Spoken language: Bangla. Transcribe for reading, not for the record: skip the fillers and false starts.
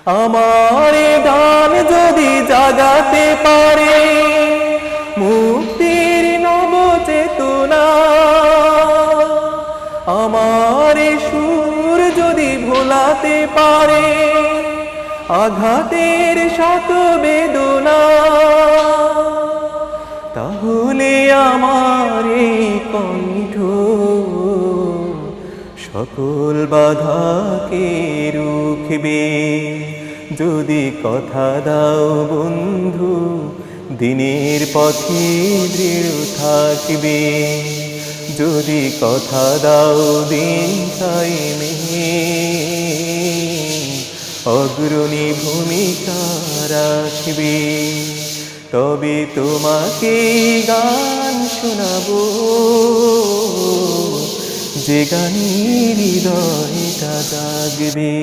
আমার এ গান যদি জাগাতে পারে মুক্তির নব চেতনা, আমার এ সুর যদি ভোলাতে পারে আঘাতের শত বেদনা, তাহলে আমার এই কণ্ঠ সকল বাধাকে রুখবে। যদি কথা দাও বন্ধু দিনের পথে দৃঢ় থাকবে, যদি কথা দাও দিন কায়েমে অগ্রণী ভূমিকা রাখবে, তবে তোমাকে গান শোনাবো যে গানের হৃদয়টা জাগবে।